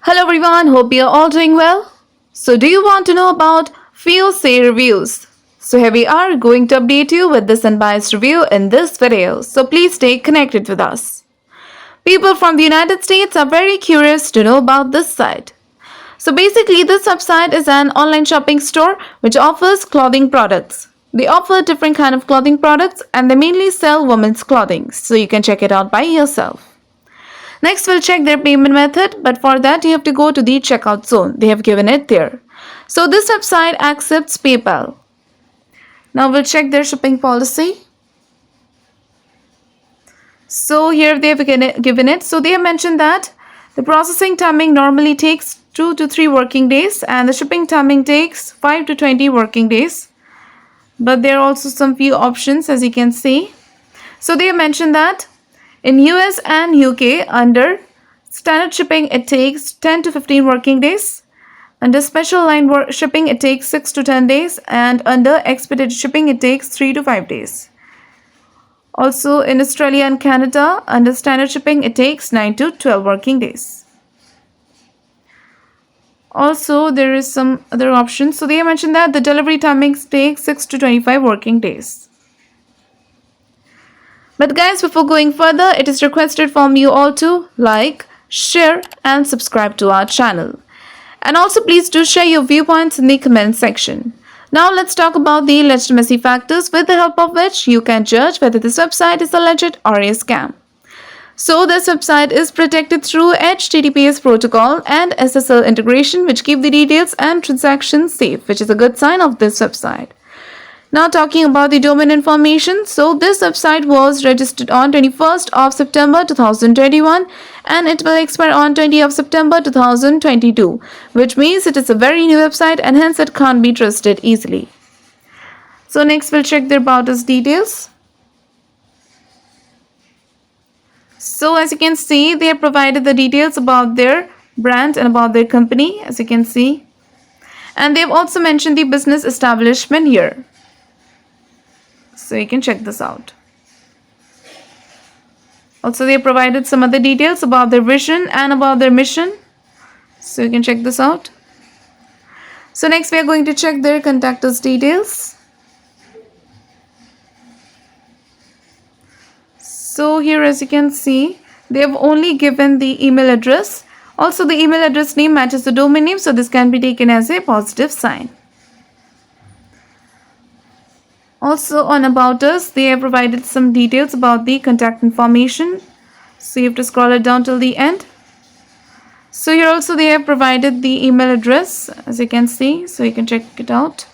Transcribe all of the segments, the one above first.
Hello everyone, hope you're all doing well. So, do you want to know about few say reviews? So, here we are going to update you with this unbiased review in this video. So, please stay connected with us. People from the United States are very curious to know about this site. So, basically, this website is an online shopping store which offers clothing products. They offer different kind of clothing products and they mainly sell women's clothing. So, you can check it out by yourself. Next, we'll check their payment method, but for that, you have to go to the checkout zone. They have given it there. So, this website accepts PayPal. Now, we'll check their shipping policy. So, here they have given it. So, they have mentioned that the processing timing normally takes 2 to 3 working days, and the shipping timing takes 5 to 20 working days. But there are also some few options, as you can see. So, they have mentioned that in US and UK, under standard shipping, it takes 10 to 15 working days. Under special line shipping, it takes 6 to 10 days. And under expedited shipping, it takes 3 to 5 days. Also, in Australia and Canada, under standard shipping, it takes 9 to 12 working days. Also, there is some other options. So, they mentioned that the delivery timings take 6 to 25 working days. But guys, before going further, it is requested from you all to like, share and subscribe to our channel. And also please do share your viewpoints in the comment section. Now let's talk about the legitimacy factors with the help of which you can judge whether this website is a legit or a scam. So this website is protected through HTTPS protocol and SSL integration which keep the details and transactions safe, which is a good sign of this website. Now talking about the domain information, so this website was registered on 21st of September 2021 and it will expire on 20th of September 2022, which means it is a very new website and hence it can't be trusted easily. So next we'll check their about us details. So as you can see, they have provided the details about their brand and about their company, as you can see. And they've also mentioned the business establishment here. So you can check this out. Also, they provided some other details about their vision and about their mission. So you can check this out. So next we are going to check their contact us details. So here as you can see, they have only given the email address. Also the email address name matches the domain name, so this can be taken as a positive sign. Also on About Us, they have provided some details about the contact information. So you have to scroll it down till the end. So here also they have provided the email address, as you can see, so you can check it out.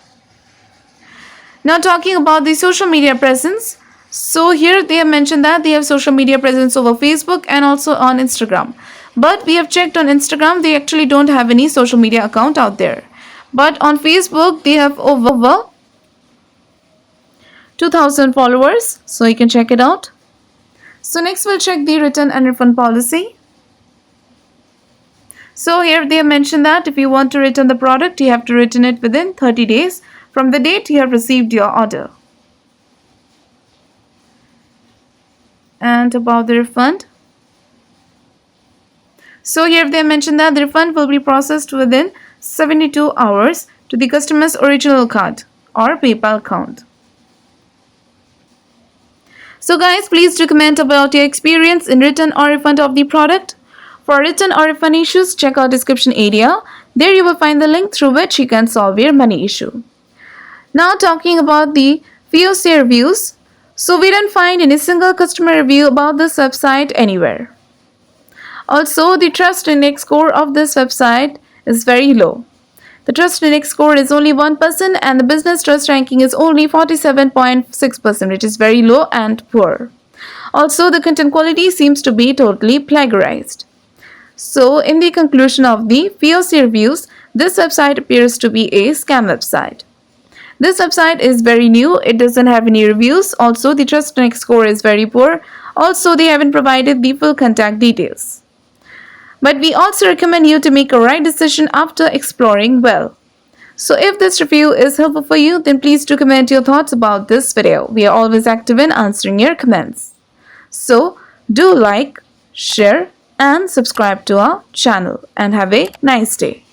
Now talking about the social media presence. So here they have mentioned that they have social media presence over Facebook and also on Instagram. But we have checked on Instagram, they actually don't have any social media account out there. But on Facebook, they have over 2,000 followers, so you can check it out. So next we'll check the return and refund policy. So here they have mentioned that if you want to return the product, you have to return it within 30 days from the date you have received your order. And about the refund. So here they have mentioned that the refund will be processed within 72 hours to the customer's original card or PayPal account. So guys, please do comment about your experience in return or refund of the product. For return or refund issues, check out description area. There you will find the link through which you can solve your money issue. Now talking about the VOC reviews. So we didn't find any single customer review about this website anywhere. Also, the trust index score of this website is very low. The trust index score is only 1% and the business trust ranking is only 47.6%, which is very low and poor. Also, the content quality seems to be totally plagiarized. So, in the conclusion of the VOC reviews, this website appears to be a scam website. This website is very new, it doesn't have any reviews. Also, the trust index score is very poor. Also, they haven't provided the full contact details. But we also recommend you to make a right decision after exploring well. So if this review is helpful for you, then please do comment your thoughts about this video. We are always active in answering your comments. So do like, share and subscribe to our channel. And have a nice day.